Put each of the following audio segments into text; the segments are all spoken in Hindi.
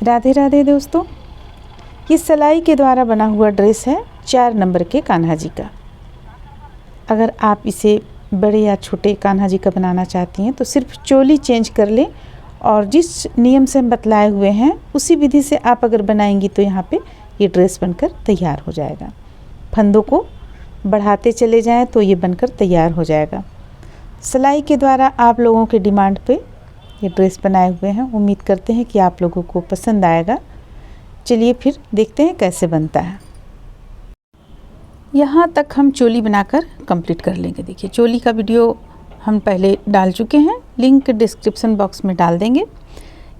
राधे राधे दोस्तों, ये सिलाई के द्वारा बना हुआ ड्रेस है 4 नंबर के कान्हा जी का। अगर आप इसे बड़े या छोटे कान्हा जी का बनाना चाहती हैं तो सिर्फ चोली चेंज कर लें और जिस नियम से हम बतलाए हुए हैं उसी विधि से आप अगर बनाएंगी तो यहाँ पे ये ड्रेस बनकर तैयार हो जाएगा। फंदों को बढ़ाते चले जाएं तो ये बनकर तैयार हो जाएगा। सिलाई के द्वारा आप लोगों के डिमांड पे ये ड्रेस बनाए हुए हैं। उम्मीद करते हैं कि आप लोगों को पसंद आएगा। चलिए फिर देखते हैं कैसे बनता है। यहाँ तक हम चोली बनाकर कंप्लीट कर लेंगे। देखिए चोली का वीडियो हम पहले डाल चुके हैं, लिंक डिस्क्रिप्शन बॉक्स में डाल देंगे।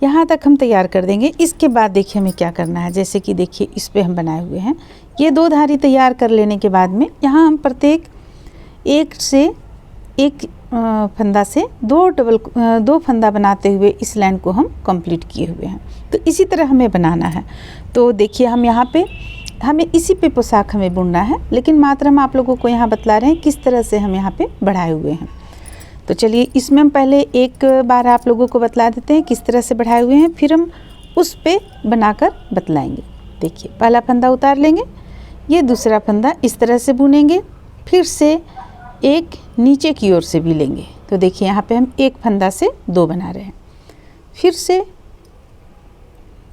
यहाँ तक हम तैयार कर देंगे। इसके बाद देखिए हमें क्या करना है। जैसे कि देखिए इस पे हम बनाए हुए हैं, ये 2 धारी तैयार कर लेने के बाद में यहाँ हम प्रत्येक एक फंदा से 2 फंदा बनाते हुए इस लाइन को हम कंप्लीट किए हुए हैं। तो इसी तरह हमें बनाना है। तो देखिए हम यहाँ पे हमें इसी पे पोशाक हमें बुनना है, लेकिन मात्र हम आप लोगों को यहाँ बतला रहे हैं किस तरह से हम यहाँ पे बढ़ाए हुए हैं। तो चलिए इसमें हम पहले एक बार आप लोगों को बतला देते हैं किस तरह से बढ़ाए हुए हैं, फिर हम उस पे बनाकर बतलाएंगे। देखिए पहला फंदा उतार लेंगे, ये दूसरा फंदा इस तरह से बुनेंगे, फिर से एक नीचे की ओर से भी लेंगे। तो देखिए यहाँ पे हम एक फंदा से 2 बना रहे हैं, फिर से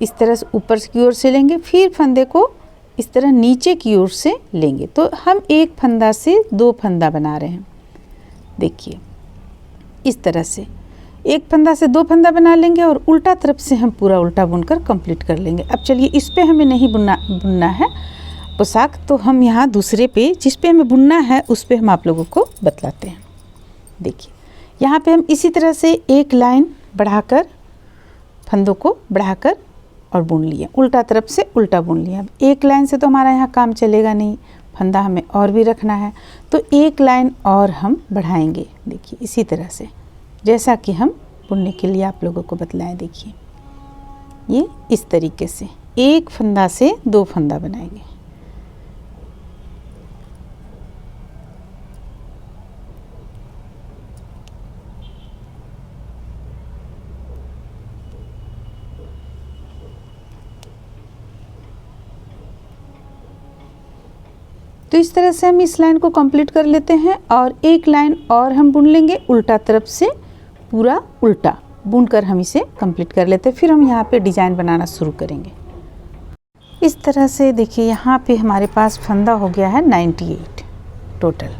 इस तरह से ऊपर की ओर से लेंगे, फिर फंदे को इस तरह नीचे की ओर से लेंगे। तो हम एक फंदा से 2 फंदा बना रहे हैं। देखिए इस तरह से एक फंदा से 2 फंदा बना लेंगे और उल्टा तरफ से हम पूरा उल्टा बुनकर कंप्लीट कर लेंगे। अब चलिए इस पे हमें नहीं बुनना है पोशाक, तो हम यहाँ दूसरे पे जिस पे हमें बुनना है उस पे हम आप लोगों को बतलाते हैं। देखिए यहाँ पे हम इसी तरह से एक लाइन बढ़ाकर फंदों को बढ़ाकर और बुन लिए, उल्टा तरफ से उल्टा बुन लिया। अब एक लाइन से तो हमारा यहाँ काम चलेगा नहीं, फंदा हमें और भी रखना है, तो एक लाइन और हम बढ़ाएंगे। देखिए इसी तरह से जैसा कि हम बुनने के लिए आप लोगों को बतलाएं। देखिए ये इस तरीके से एक फंदा से 2 फंदा बनाएंगे। तो इस तरह से हम इस लाइन को कंप्लीट कर लेते हैं और एक लाइन और हम बुन लेंगे, उल्टा तरफ से पूरा उल्टा बुनकर हम इसे कंप्लीट कर लेते हैं। फिर हम यहाँ पे डिज़ाइन बनाना शुरू करेंगे। इस तरह से देखिए यहाँ पे हमारे पास फंदा हो गया है 98 टोटल।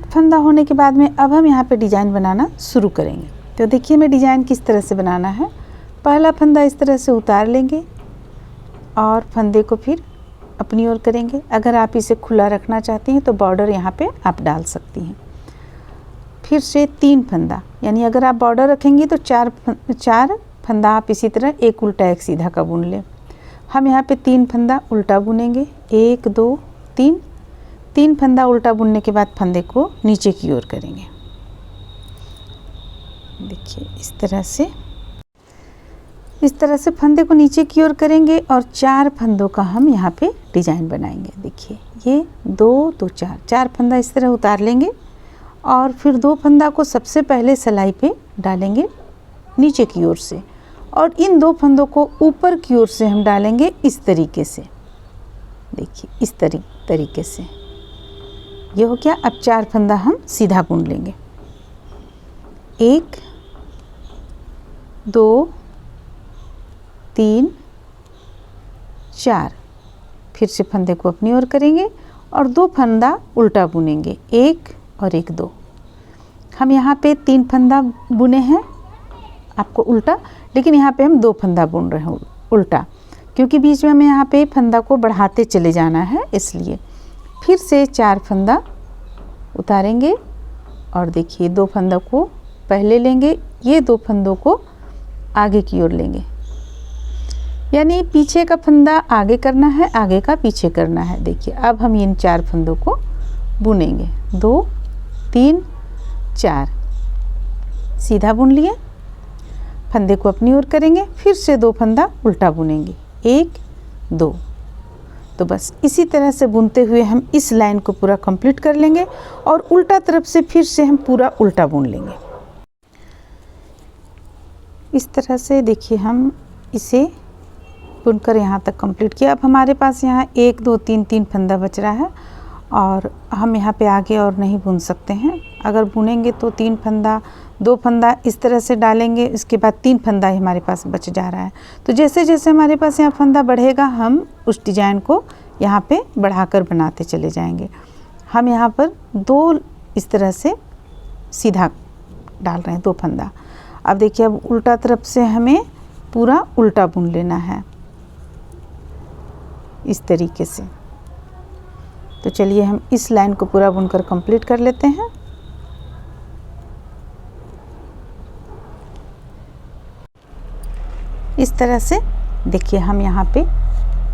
फंदा होने के बाद में अब हम यहाँ पे डिज़ाइन बनाना शुरू करेंगे। तो देखिए हमें डिज़ाइन किस तरह से बनाना है। पहला फंदा इस तरह से उतार लेंगे और फंदे को फिर अपनी ओर करेंगे। अगर आप इसे खुला रखना चाहती हैं तो बॉर्डर यहाँ पे आप डाल सकती हैं। फिर से 3 फंदा, यानी अगर आप बॉर्डर रखेंगी तो 4 फंदा आप इसी तरह एक उल्टा एक सीधा का बुन लें। हम यहाँ पे 3 फंदा उल्टा बुनेंगे, 1 2 3 फंदा उल्टा बुनने के बाद फंदे को नीचे की ओर करेंगे। देखिए इस तरह से फंदे को नीचे की ओर करेंगे और 4 फंदों का हम यहाँ पे डिज़ाइन बनाएंगे। देखिए ये 2 2 4 फंदा इस तरह उतार लेंगे और फिर 2 फंदा को सबसे पहले सिलाई पे डालेंगे नीचे की ओर से, और इन 2 फंदों को ऊपर की ओर से हम डालेंगे इस तरीके से। देखिए इस तरीके से ये हो गया। अब 4 फंदा हम सीधा बुन लेंगे, 1 2 3 4। फिर से फंदे को अपनी ओर करेंगे और 2 फंदा उल्टा बुनेंगे, 1 और 1 2। हम यहाँ पे 3 फंदा बुने हैं आपको उल्टा, लेकिन यहाँ पे हम 2 फंदा बुन रहे हैं उल्टा, क्योंकि बीच में हमें यहाँ पे फंदा को बढ़ाते चले जाना है, इसलिए। फिर से 4 फंदा उतारेंगे और देखिए 2 फंदा को पहले लेंगे, ये 2 फंदों को आगे की ओर लेंगे, यानी पीछे का फंदा आगे करना है, आगे का पीछे करना है। देखिए अब हम इन 4 फंदों को बुनेंगे, 2 3 4 सीधा बुन लिए, फंदे को अपनी ओर करेंगे, फिर से 2 फंदा उल्टा बुनेंगे, 1 2। तो बस इसी तरह से बुनते हुए हम इस लाइन को पूरा कंप्लीट कर लेंगे और उल्टा तरफ से फिर से हम पूरा उल्टा बुन लेंगे। इस तरह से देखिए हम इसे बुनकर यहाँ तक कंप्लीट किया। अब हमारे पास यहाँ 1 2 3 3 फंदा बच रहा है और हम यहाँ पे आगे और नहीं बुन सकते हैं। अगर बुनेंगे तो 3 फंदा 2 फंदा इस तरह से डालेंगे, इसके बाद 3 फंदा ही हमारे पास बच जा रहा है। तो जैसे जैसे हमारे पास यहाँ फंदा बढ़ेगा हम उस डिज़ाइन को यहाँ पे बढ़ाकर बनाते चले जाएंगे। हम यहाँ पर 2 इस तरह से सीधा डाल रहे हैं 2 फंदा। अब देखिए अब उल्टा तरफ से हमें पूरा उल्टा बुन लेना है इस तरीके से। तो चलिए हम इस लाइन को पूरा बुनकर कंप्लीट कर लेते हैं। इस तरह से देखिए हम यहाँ पे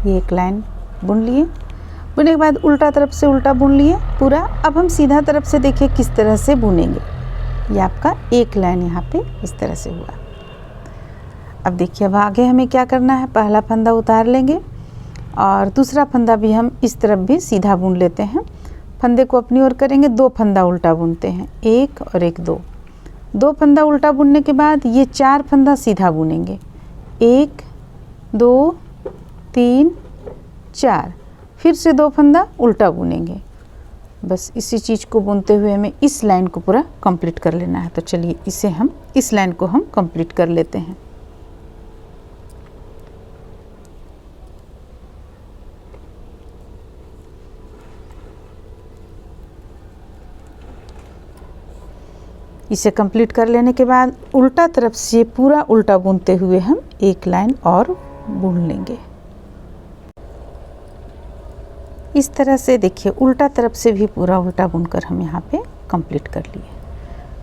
ये एक लाइन बुन लिए। बुनने के बाद उल्टा तरफ से उल्टा बुन लिए पूरा। अब हम सीधा तरफ से देखिए किस तरह से बुनेंगे। ये आपका एक लाइन यहाँ पे इस तरह से हुआ। अब देखिए अब आगे हमें क्या करना है, पहला फंदा उतार लेंगे और दूसरा फंदा भी हम इस तरफ भी सीधा बुन लेते हैं। फंदे को अपनी ओर करेंगे, 2 फंदा उल्टा बुनते हैं, 1 और 1 2 फंदा उल्टा बुनने के बाद ये 4 फंदा सीधा बुनेंगे, 1 2 3 4, फिर से 2 फंदा उल्टा बुनेंगे। बस इसी चीज़ को बुनते हुए हमें इस लाइन को पूरा कंप्लीट कर लेना है। तो चलिए इस लाइन को हम कंप्लीट कर लेते हैं। इसे कंप्लीट कर लेने के बाद उल्टा तरफ से पूरा उल्टा बुनते हुए हम एक लाइन और बुन लेंगे। इस तरह से देखिए उल्टा तरफ से भी पूरा उल्टा बुनकर हम यहाँ पे कंप्लीट कर लिए।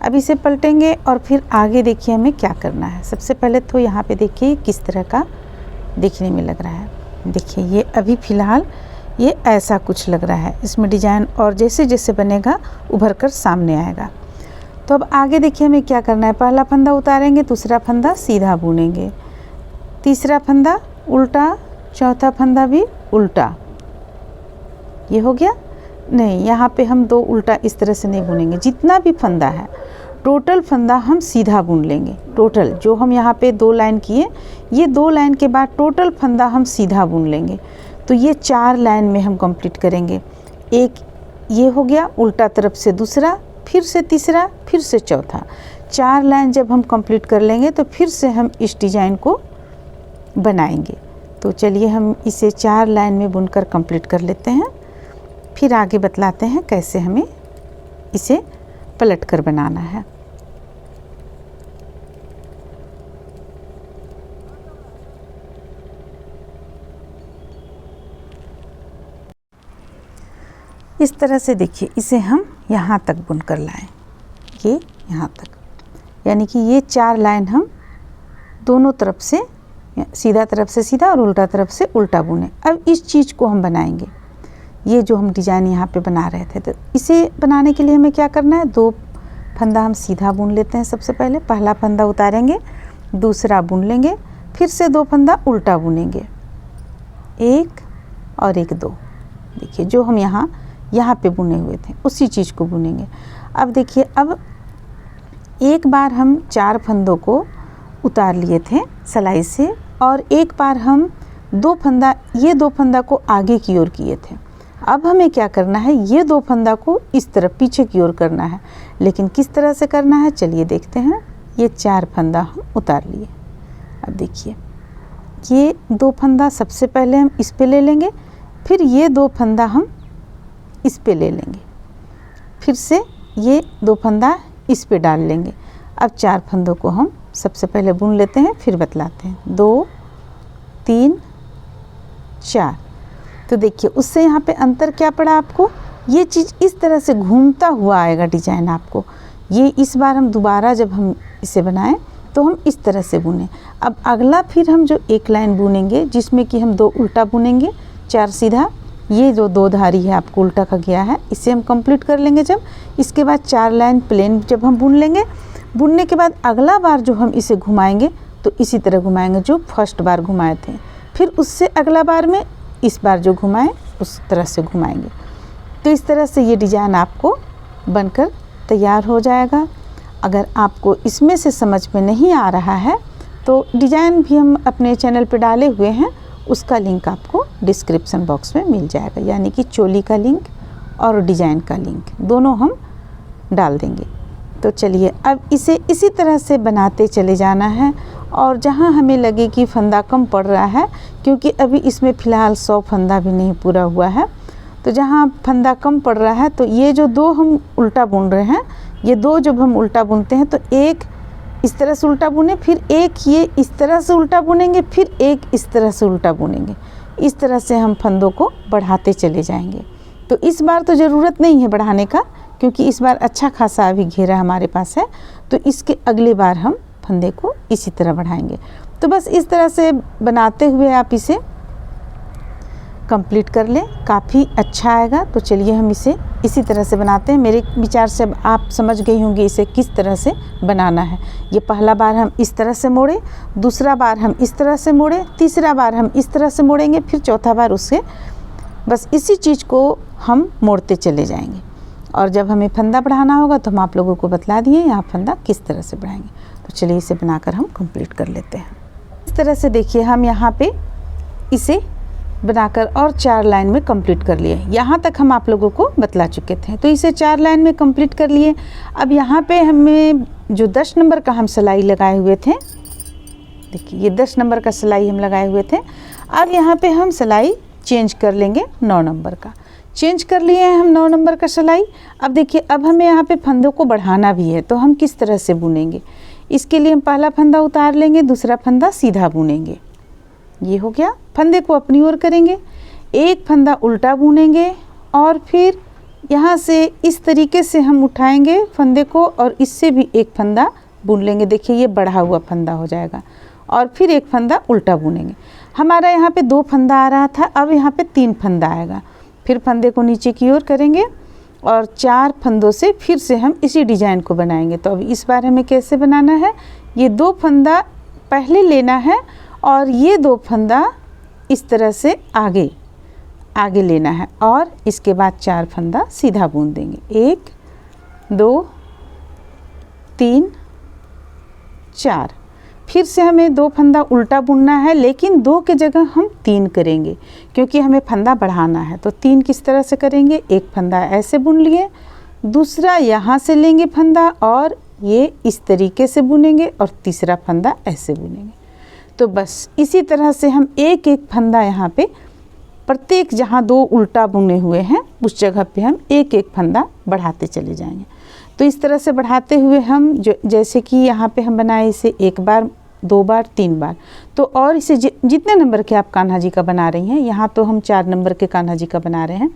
अब इसे पलटेंगे और फिर आगे देखिए हमें क्या करना है। सबसे पहले तो यहाँ पे देखिए किस तरह का देखने में लग रहा है। देखिए ये अभी फ़िलहाल ये ऐसा कुछ लग रहा है, इसमें डिजाइन और जैसे जैसे बनेगा उभर कर सामने आएगा। तो अब आगे देखिए हमें क्या करना है, पहला फंदा उतारेंगे, दूसरा फंदा सीधा बुनेंगे, तीसरा फंदा उल्टा, चौथा फंदा भी उल्टा। ये हो गया नहीं, यहाँ पे हम 2 उल्टा इस तरह से नहीं बुनेंगे। जितना भी फंदा है टोटल फंदा हम सीधा बुन लेंगे। टोटल जो हम यहाँ पे 2 लाइन किए, ये 2 लाइन के बाद टोटल फंदा हम सीधा बुन लेंगे। तो ये 4 लाइन में हम कंप्लीट करेंगे। एक ये हो गया उल्टा तरफ से दूसरा, फिर से तीसरा, फिर से चौथा। 4 लाइन जब हम कंप्लीट कर लेंगे तो फिर से हम इस डिज़ाइन को बनाएंगे। तो चलिए हम इसे 4 लाइन में बुनकर कंप्लीट कर लेते हैं, फिर आगे बतलाते हैं कैसे हमें इसे पलट कर बनाना है। इस तरह से देखिए इसे हम यहाँ तक बुनकर लाएं, ये यहाँ तक, यानी कि ये 4 लाइन हम दोनों तरफ से सीधा तरफ से सीधा और उल्टा तरफ से उल्टा बुने। अब इस चीज़ को हम बनाएंगे, ये जो हम डिज़ाइन यहाँ पे बना रहे थे। तो इसे बनाने के लिए हमें क्या करना है, 2 फंदा हम सीधा बुन लेते हैं। सबसे पहले पहला फंदा उतारेंगे, दूसरा बुन लेंगे, फिर से 2 फंदा उल्टा बुनेंगे, 1 और 1 2। देखिए जो हम यहाँ पे बुने हुए थे उसी चीज़ को बुनेंगे। अब देखिए अब एक बार हम 4 फंदों को उतार लिए थे सिलाई से और एक बार हम 2 फंदा, ये 2 फंदा को आगे की ओर किए थे। अब हमें क्या करना है, ये 2 फंदा को इस तरफ पीछे की ओर करना है। लेकिन किस तरह से करना है चलिए देखते हैं। ये 4 फंदा हम उतार लिए। अब देखिए ये 2 फंदा सबसे पहले हम इस पे ले लेंगे, फिर ये 2 फंदा हम इस पे ले लेंगे, फिर से ये 2 फंदा इस पे डाल लेंगे। अब 4 फंदों को हम सबसे पहले बुन लेते हैं, फिर बतलाते हैं। 2 3 4। तो देखिए उससे यहाँ पे अंतर क्या पड़ा आपको, ये चीज़ इस तरह से घूमता हुआ आएगा डिजाइन आपको। ये इस बार हम दोबारा जब हम इसे बनाएं तो हम इस तरह से बुनें। अब अगला फिर हम जो एक लाइन बुनेंगे जिसमें कि हम 2 उल्टा बुनेंगे, 4 सीधा, ये जो 2 धारी है आपको उल्टा का गया है, इसे हम कंप्लीट कर लेंगे। जब इसके बाद 4 लाइन प्लेन जब हम बुन लेंगे, बुनने के बाद अगला बार जो हम इसे घुमाएंगे तो इसी तरह घुमाएंगे जो फर्स्ट बार घुमाए थे। फिर उससे अगला बार में इस बार जो घुमाएं उस तरह से घुमाएंगे। तो इस तरह से ये डिज़ाइन आपको बनकर तैयार हो जाएगा। अगर आपको इसमें से समझ में नहीं आ रहा है तो डिज़ाइन भी हम अपने चैनल पर डाले हुए हैं, उसका लिंक आपको डिस्क्रिप्शन बॉक्स में मिल जाएगा, यानी कि चोली का लिंक और डिज़ाइन का लिंक दोनों हम डाल देंगे। तो चलिए अब इसे इसी तरह से बनाते चले जाना है। और जहाँ हमें लगे कि फंदा कम पड़ रहा है, क्योंकि अभी इसमें फ़िलहाल 100 फंदा भी नहीं पूरा हुआ है, तो जहाँ फंदा कम पड़ रहा है तो ये जो 2 हम उल्टा बुन रहे हैं, ये 2 जब हम उल्टा बुनते हैं तो एक इस तरह से उल्टा बुने, फिर एक ये इस तरह से उल्टा बुनेंगे, फिर एक इस तरह से उल्टा बुनेंगे। इस तरह से हम फंदों को बढ़ाते चले जाएंगे। तो इस बार तो ज़रूरत नहीं है बढ़ाने का, क्योंकि इस बार अच्छा खासा अभी घेरा हमारे पास है। तो इसके अगले बार हम फंदे को इसी तरह बढ़ाएंगे। तो बस इस तरह से बनाते हुए आप इसे कंप्लीट कर लें, काफ़ी अच्छा आएगा। तो चलिए हम इसे इसी तरह से बनाते हैं। मेरे विचार से आप समझ गई होंगी इसे किस तरह से बनाना है। ये पहला बार हम इस तरह से मोड़े, दूसरा बार हम इस तरह से मोड़े, तीसरा बार हम इस तरह से मोड़ेंगे, फिर चौथा बार उससे बस इसी चीज़ को हम मोड़ते चले जाएंगे। और जब हमें फंदा बढ़ाना होगा तो हम आप लोगों को बतला दिए यहाँ फंदा किस तरह से बढ़ाएंगे। तो चलिए इसे बनाकर हम कंप्लीट कर लेते हैं। इस तरह से देखिए हम यहाँ पे इसे बनाकर और 4 लाइन में कंप्लीट कर लिए। यहाँ तक हम आप लोगों को बतला चुके थे, तो इसे 4 लाइन में कंप्लीट कर लिए। अब यहाँ पे हमें जो 10 नंबर का हम सिलाई लगाए हुए थे, देखिए ये 10 नंबर का सिलाई हम लगाए हुए थे। अब यहाँ पे हम सिलाई चेंज कर लेंगे, 9 नंबर का चेंज कर लिए हैं हम 9 नंबर का सिलाई। अब देखिए अब हमें यहाँ पे फंदों को बढ़ाना भी है, तो हम किस तरह से बुनेंगे। इसके लिए हम पहला फंदा उतार लेंगे, दूसरा फंदा सीधा बुनेंगे। ये हो गया। फंदे को अपनी ओर करेंगे, एक फंदा उल्टा बुनेंगे और फिर यहाँ से इस तरीके से हम उठाएंगे फंदे को और इससे भी एक फंदा बुन लेंगे। देखिए ये बढ़ा हुआ फंदा हो जाएगा और फिर एक फंदा उल्टा बुनेंगे। हमारा यहाँ पे 2 फंदा आ रहा था, अब यहाँ पे 3 फंदा आएगा। फिर फंदे को नीचे की ओर करेंगे और 4 फंदों से फिर से हम इसी डिज़ाइन को बनाएंगे। तो अब इस बार हमें कैसे बनाना है, ये 2 फंदा पहले लेना है और ये 2 फंदा इस तरह से आगे आगे लेना है और इसके बाद 4 फंदा सीधा बुन देंगे। 1 2 3 4। फिर से हमें 2 फंदा उल्टा बुनना है, लेकिन 2 के जगह हम 3 करेंगे क्योंकि हमें फंदा बढ़ाना है। तो 3 किस तरह से करेंगे, एक फंदा ऐसे बुन लिए, दूसरा यहाँ से लेंगे फंदा और ये इस तरीके से बुनेंगे और तीसरा फंदा ऐसे बुनेंगे। तो बस इसी तरह से हम एक एक फंदा यहाँ पे प्रत्येक जहाँ 2 उल्टा बुने हुए हैं उस जगह पे हम एक एक फंदा बढ़ाते चले जाएंगे। तो इस तरह से बढ़ाते हुए हम जैसे कि यहाँ पे हम बनाए इसे 1 बार 2 बार 3 बार, तो और इसे जितने नंबर के आप कान्हा जी का बना रही हैं, यहाँ तो हम 4 नंबर के कान्हा जी का बना रहे हैं।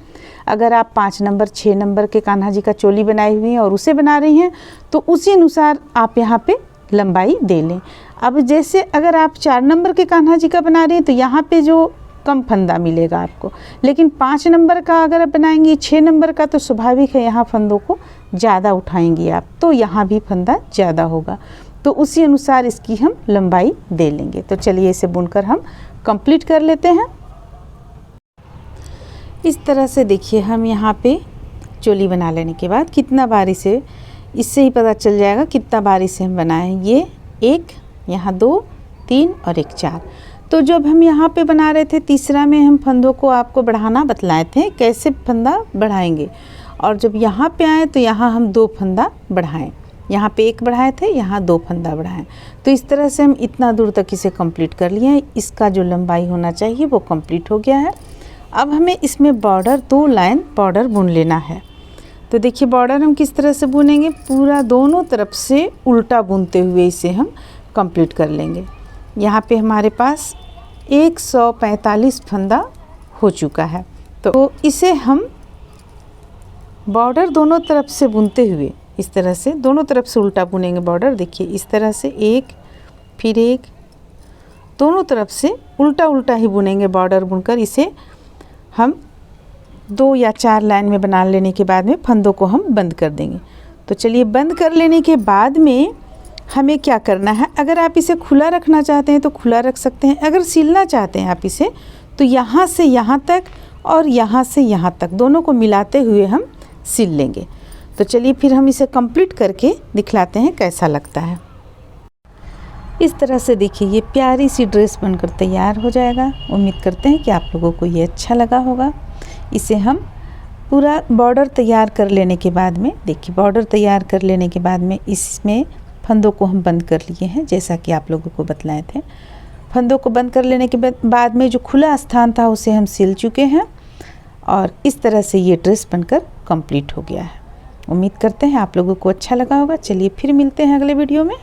अगर आप 5 नंबर 6 नंबर के कान्हा जी का चोली बनाई हुई है और उसे बना रही हैं तो उसी अनुसार आप यहाँ पे लंबाई दे लें। अब जैसे अगर आप 4 नंबर के कान्हा जी का बना रही हैं तो यहाँ पे जो कम फंदा मिलेगा आपको, लेकिन 5 नंबर का अगर आप बनाएंगी 6 नंबर का तो स्वाभाविक है यहाँ फंदों को ज़्यादा उठाएंगी आप, तो यहाँ भी फंदा ज़्यादा होगा। तो उसी अनुसार इसकी हम लंबाई दे लेंगे। तो चलिए इसे बुनकर हम कंप्लीट कर लेते हैं। इस तरह से देखिए हम यहाँ पे चोली बना लेने के बाद कितना बार इसे, इससे ही पता चल जाएगा कितना बार इसे हम बनाएं। ये 1, यहाँ 2 3 और 1 4। तो जब हम यहाँ पे बना रहे थे तीसरा में हम फंदों को आपको बढ़ाना बतलाए थे कैसे फंदा बढ़ाएंगे, और जब यहाँ पे आए तो यहाँ हम 2 फंदा बढ़ाएं। यहाँ पे 1 बढ़ाए थे, यहाँ 2 फंदा बढ़ाएं। तो इस तरह से हम इतना दूर तक इसे कंप्लीट कर लिए। इसका जो लंबाई होना चाहिए वो कंप्लीट हो गया है। अब हमें इसमें बॉर्डर 2 लाइन बॉर्डर बुन लेना है। तो देखिए बॉर्डर हम किस तरह से बुनेंगे, पूरा दोनों तरफ से उल्टा बुनते हुए इसे हम कंप्लीट कर लेंगे। यहाँ पे हमारे पास 145 फंदा हो चुका है। तो इसे हम बॉर्डर दोनों तरफ से बुनते हुए इस तरह से दोनों तरफ से उल्टा बुनेंगे बॉर्डर। देखिए इस तरह से 1 फिर 1, दोनों तरफ से उल्टा उल्टा ही बुनेंगे बॉर्डर बुनकर। इसे हम 2 या 4 लाइन में बना लेने के बाद में फंदों को हम बंद कर देंगे। तो चलिए बंद कर लेने के बाद में हमें क्या करना है, अगर आप इसे खुला रखना चाहते हैं तो खुला रख सकते हैं, अगर सिलना चाहते हैं आप इसे तो यहाँ से यहाँ तक और यहाँ से यहाँ तक दोनों को मिलाते हुए हम सिल लेंगे। तो चलिए फिर हम इसे कंप्लीट करके दिखलाते हैं कैसा लगता है। इस तरह से देखिए ये प्यारी सी ड्रेस बनकर तैयार हो जाएगा। उम्मीद करते हैं कि आप लोगों को ये अच्छा लगा होगा। इसे हम पूरा बॉर्डर तैयार कर लेने के बाद में, देखिए बॉर्डर तैयार कर लेने के बाद में इसमें फंदों को हम बंद कर लिए हैं, जैसा कि आप लोगों को बतलाए थे। फंदों को बंद कर लेने के बाद में जो खुला स्थान था उसे हम सिल चुके हैं और इस तरह से ये ड्रेस बनकर कंप्लीट हो गया है। उम्मीद करते हैं आप लोगों को अच्छा लगा होगा। चलिए फिर मिलते हैं अगले वीडियो में।